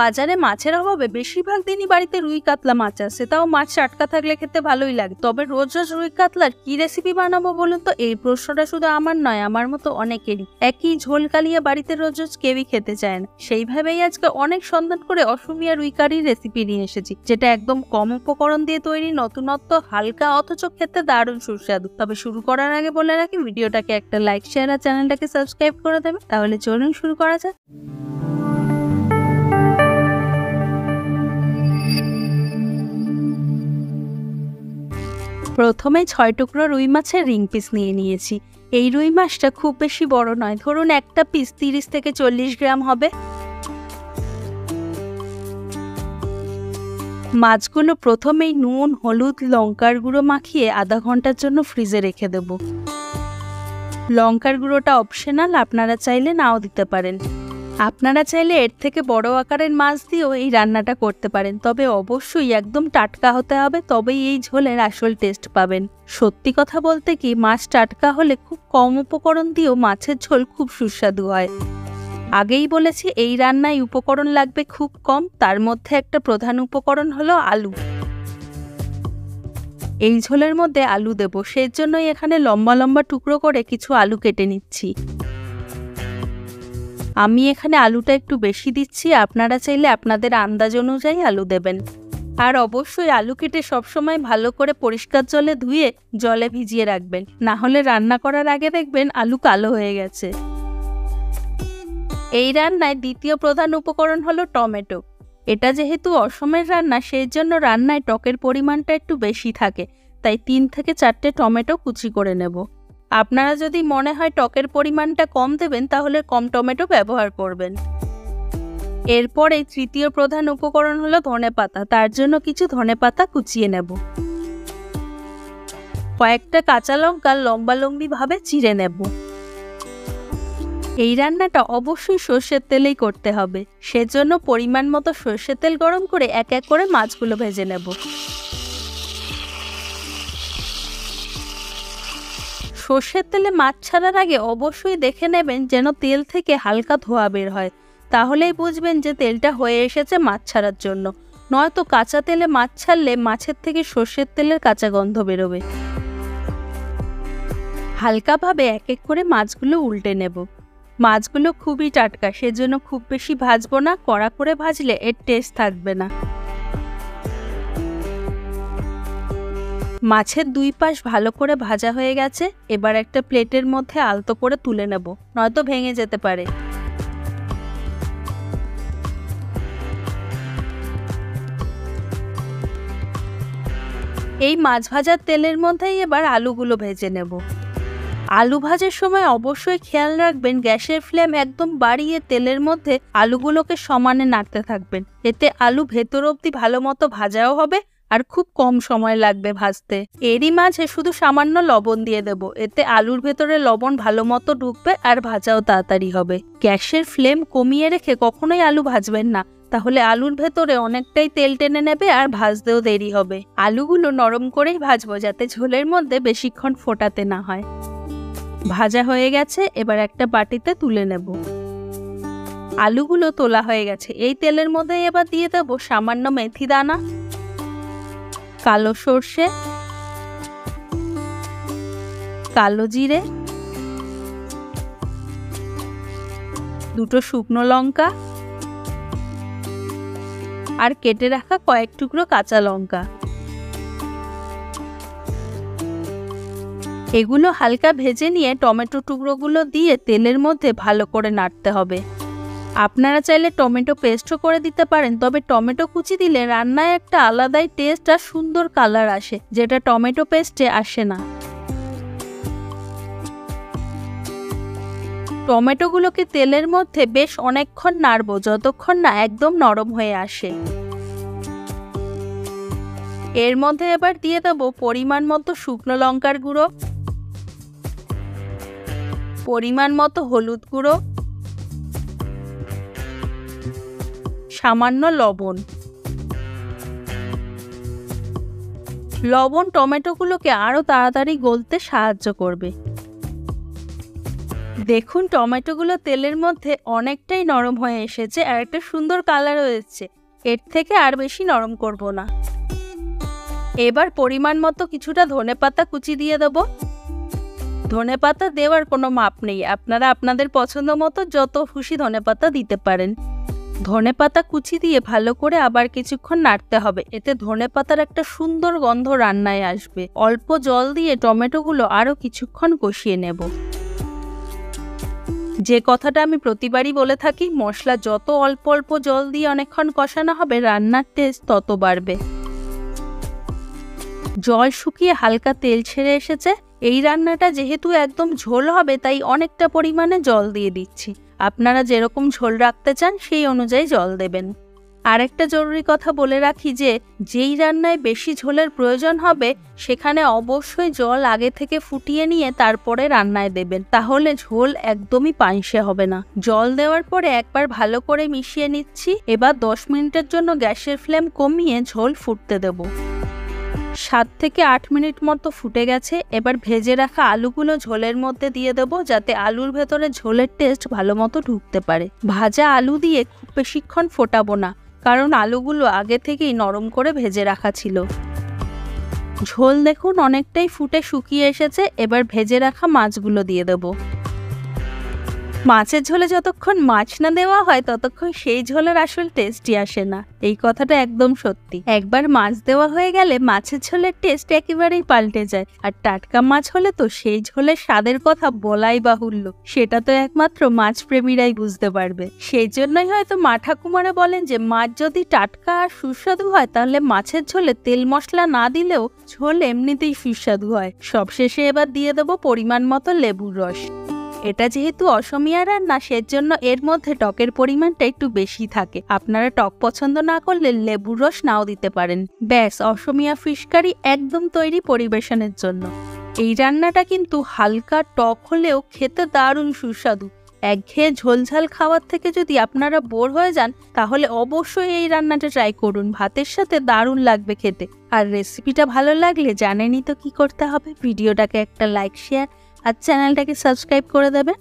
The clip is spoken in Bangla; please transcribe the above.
বাজারে মাছের অভাবে বেশিরভাগ দিনই বাড়িতে রুই কাতলা মাছ আসে, তাও মাছ টাটকা থাকলে খেতে ভালোই লাগে। তবে রোজ রোজ রুই কাতলার কি রেসিপি বানাবো বলুন তো? এই প্রশ্নটা শুধু আমার নয়, আমার মতো অনেকেরই। একই ঝোল কালিয়া বাড়িতে রোজ রোজ কেউই খেতে চায় না। সেইভাবেই আজকে অনেক সন্ধান করে অসমীয়া রুই কারির রেসিপি নিয়ে এসেছি, যেটা একদম কম উপকরণ দিয়ে তৈরি, নতুনত্ব, হালকা অথচ খেতে দারুণ সুস্বাদু। তবে শুরু করার আগে বলে রাখি, ভিডিওটাকে একটা লাইক, শেয়ার আর চ্যানেলটাকে সাবস্ক্রাইব করে দেবে। তাহলে চলুন শুরু করা যাক। প্রথমে 6 টুকরো রুই মাছের রিং পিস নিয়ে নিয়েছি। এই রুই মাছটা খুব বেশি বড় নয়, ধরুন একটা পিস 30 থেকে 40 গ্রাম হবে। মাছগুলো প্রথমেই নুন, হলুদ, লঙ্কার গুঁড়ো মাখিয়ে আধা ঘন্টার জন্য ফ্রিজে রেখে দেব। লঙ্কার গুঁড়োটা অপশনাল, আপনারা চাইলে নাও দিতে পারেন। আপনারা চাইলে এর থেকে বড় আকারের মাছ দিয়েও এই রান্নাটা করতে পারেন, তবে অবশ্যই একদম টাটকা হতে হবে, তবেই এই ঝোলের আসল টেস্ট পাবেন। সত্যি কথা বলতে কি, মাছ টাটকা হলে খুব কম উপকরণ দিয়েও মাছের ঝোল খুব সুস্বাদু হয়। আগেই বলেছি এই রান্নায় উপকরণ লাগবে খুব কম, তার মধ্যে একটা প্রধান উপকরণ হলো আলু। এই ঝোলের মধ্যে আলু দেব, সেজন্যই এখানে লম্বা লম্বা টুকরো করে কিছু আলু কেটে নিচ্ছি। আমি এখানে আলুটা একটু বেশি দিচ্ছি, আপনারা চাইলে আপনাদের আন্দাজ অনুযায়ী আলু দেবেন। আর অবশ্যই আলু কেটে সবসময় ভালো করে পরিষ্কার জলে ধুয়ে জলে ভিজিয়ে রাখবেন, না হলে রান্না করার আগে দেখবেন আলু কালো হয়ে গেছে। এই রান্নায় দ্বিতীয় প্রধান উপকরণ হলো টমেটো। এটা যেহেতু অসমের রান্না, সেই জন্য রান্নায় টকের পরিমাণটা একটু বেশি থাকে, তাই 3 থেকে 4টে টমেটো কুচি করে নেব। আপনারা যদি মনে হয় টকের পরিমাণটা কম দেবেন, তাহলে কম টমেটো ব্যবহার করবেন। এরপরে তৃতীয় প্রধান উপকরণ হলো ধনেপাতা, তার জন্য কিছু ধনেপাতা কুচিয়ে নেব। কয়েকটা কাঁচা লঙ্কা লম্বা লম্বি ভাবে চিড়ে নেব। এই রান্নাটা অবশ্যই সর্ষের তেলেই করতে হবে, সেজন্য পরিমাণ মতো সর্ষের তেল গরম করে এক এক করে মাছগুলো ভেজে নেব। সর্ষের তেলে মাছ ছাড়ার আগে অবশ্যই দেখে নেবেন যেন তেল থেকে হালকা ধোঁয়া বের হয়, তাহলেই বুঝবেন যে তেলটা হয়ে এসেছে মাছ ছাড়ার জন্য। নয়তো কাঁচা তেলে মাছ ছাড়লে মাছের থেকে সর্ষের তেলের কাঁচা গন্ধ বেরোবে। হালকাভাবে এক এক করে মাছগুলো উল্টে নেব। মাছগুলো খুবই টাটকা, সেজন্য খুব বেশি ভাজবো না, কড়া করে ভাজলে এর টেস্ট থাকবে না। মাছের দুই পাশ ভালো করে ভাজা হয়ে গেছে, এবার একটা প্লেটের মধ্যে আলতো করে তুলে নেব, নয়তো ভেঙে যেতে পারে। এই মাছ ভাজার তেলের মধ্যেই এবার আলুগুলো ভেজে নেব। আলু ভাজার সময় অবশ্যই খেয়াল রাখবেন গ্যাসের ফ্লেম একদম বাড়িয়ে তেলের মধ্যে আলুগুলোকে সমানে নাড়তে থাকবেন, এতে আলু ভেতর অবধি ভালো মতো ভাজাও হবে আর খুব কম সময় লাগবে ভাজতে। এরই মাঝে শুধু সামান্য লবণ দিয়ে দেব, এতে আলুর ভেতরে লবণ ভালো মতো ঢুকবে আর ভাজাও তাড়াতাড়ি হবে। গ্যাসের ফ্লেম কমিয়ে রেখে কখনোই আলু ভাজবেন না, তাহলে আলুর ভেতরে অনেকটাই তেল টেনে নেবে আর ভাজতেও দেরি হবে। আলুগুলো নরম করেই ভাজবো, যাতে ঝোলের মধ্যে বেশিক্ষণ ফোটাতে না হয়। ভাজা হয়ে গেছে, এবার একটা বাটিতে তুলে নেব। আলুগুলো তোলা হয়ে গেছে, এই তেলের মধ্যে এবার দিয়ে দেব সামান্য মেথি দানা, কালো সর্ষে, কালো জিরে, 2টো শুকনো লঙ্কা আর কেটে রাখা কয়েক টুকরো কাঁচা লঙ্কা। এগুলো হালকা ভেজে নিয়ে টমেটো টুকরোগুলো দিয়ে তেলের মধ্যে ভালো করে নাড়তে হবে। আপনারা চাইলে টমেটো পেস্টও করে দিতে পারেন, তবে টমেটো কুচি দিলে রান্নায় একটা আলাদাই টেস্ট আর সুন্দর কালার আসে, যেটা টমেটো পেস্টে আসে না। টমেটোগুলোকে তেলের মধ্যে বেশ অনেকক্ষণ নাড়বো, যতক্ষণ না একদম নরম হয়ে আসে। এর মধ্যে এবার দিয়ে দেব পরিমাণ মতো শুকনো লঙ্কার গুঁড়ো, পরিমাণ মতো হলুদ গুঁড়ো, সামান্য লবণ। লবণ টমেটোগুলোকে আরো তাড়াতাড়ি গলতে সাহায্য করবে। দেখুন টমেটোগুলো তেলের মধ্যে অনেকটাই নরম হয়ে এসেছে আর একটা সুন্দর কালার হয়েছে। এর থেকে আর বেশি নরম করব না। এবার পরিমাণ মতো কিছুটা ধনেপাতা কুচি দিয়ে দেবো। ধনেপাতা দেওয়ার কোনো মাপ নেই, আপনারা আপনাদের পছন্দ মতো যত খুশি ধনেপাতা দিতে পারেন। ধনেপাতা কুচি দিয়ে ভালো করে আবার কিছুক্ষণ নাড়তে হবে, এতে ধনেপাতার একটা সুন্দর গন্ধ রান্নায় আসবে। অল্প জল দিয়ে টমেটোগুলো আরও কিছুক্ষণ কষিয়ে নেব। যে কথাটা আমি প্রতিবারই বলে থাকি, মশলা যত অল্প অল্প জল দিয়ে অনেকক্ষণ কষানো হবে রান্নার টেস্ট তত বাড়বে। জল শুকিয়ে হালকা তেল ছেড়ে এসেছে। এই রান্নাটা যেহেতু একদম ঝোল হবে তাই অনেকটা পরিমাণে জল দিয়ে দিচ্ছি। আপনারা যেরকম ঝোল রাখতে চান সেই অনুযায়ী জল দেবেন। আরেকটা জরুরি কথা বলে রাখি যে যেই রান্নায় বেশি ঝোলের প্রয়োজন হবে সেখানে অবশ্যই জল আগে থেকে ফুটিয়ে নিয়ে তারপরে রান্নায় দেবেন, তাহলে ঝোল একদমই পানসে হবে না। জল দেওয়ার পরে একবার ভালো করে মিশিয়ে নিচ্ছি। এবার 10 মিনিটের জন্য গ্যাসের ফ্লেম কমিয়ে ঝোল ফুটতে দেব। 7 থেকে 8 মিনিট মতো ফুটে গেছে। এবার ভেজে রাখা আলুগুলো ঝোলের মধ্যে দিয়ে দেব, যাতে আলুর ভেতরে ঝোলের টেস্ট ভালো মতো ঢুকতে পারে। ভাজা আলু দিয়ে খুব বেশিক্ষণ ফোটাবো না, কারণ আলুগুলো আগে থেকেই নরম করে ভেজে রাখা ছিল। ঝোল দেখুন অনেকটাই ফুটে শুকিয়ে এসেছে। এবার ভেজে রাখা মাছগুলো দিয়ে দেব। মাছের ঝোলে যতক্ষণ মাছ না দেওয়া হয় ততক্ষণ সেই ঝোলের আসল টেস্টই আসে না, এই কথাটা একদম সত্যি। একবার মাছ দেওয়া হয়ে গেলে মাছের ঝোলের টেস্ট একেবারেই পাল্টে যায়। আর টাটকা মাছ হলে তো সেই ঝোলের স্বাদের কথা বলাই বাহুল্য, সেটা তো একমাত্র মাছ প্রেমীরাই বুঝতে পারবে। সেই জন্যই হয়তো মা ঠাকুমারা বলেন যে মাছ যদি টাটকা আর সুস্বাদু হয় তাহলে মাছের ঝোলে তেল মশলা না দিলেও ঝোল এমনিতেই সুস্বাদু হয়। সবশেষে এবার দিয়ে দেবো পরিমাণ মতো লেবুর রস। এটা যেহেতু অসমীয়া রান্না সেজন্য এর মধ্যে টকের পরিমাণটা একটু বেশি থাকে। আপনারা টক পছন্দ না করলে লেবুর রস নাও দিতে পারেন। ব্যাস, অসমীয়া ফিশ কারি একদম তৈরি পরিবেশনের জন্য। এই রান্নাটা কিন্তু হালকা টক হলেও খেতে দারুণ সুস্বাদু। একঘেয়ে ঝোলঝাল খাওয়ার থেকে যদি আপনারা বোর হয়ে যান তাহলে অবশ্যই এই রান্নাটা ট্রাই করুন, ভাতের সাথে দারুণ লাগবে খেতে। আর রেসিপিটা ভালো লাগলে জানেনই তো কি করতে হবে, ভিডিওটাকে একটা লাইক, শেয়ার আর চ্যানেলটাকে সাবস্ক্রাইব করে দেবেন।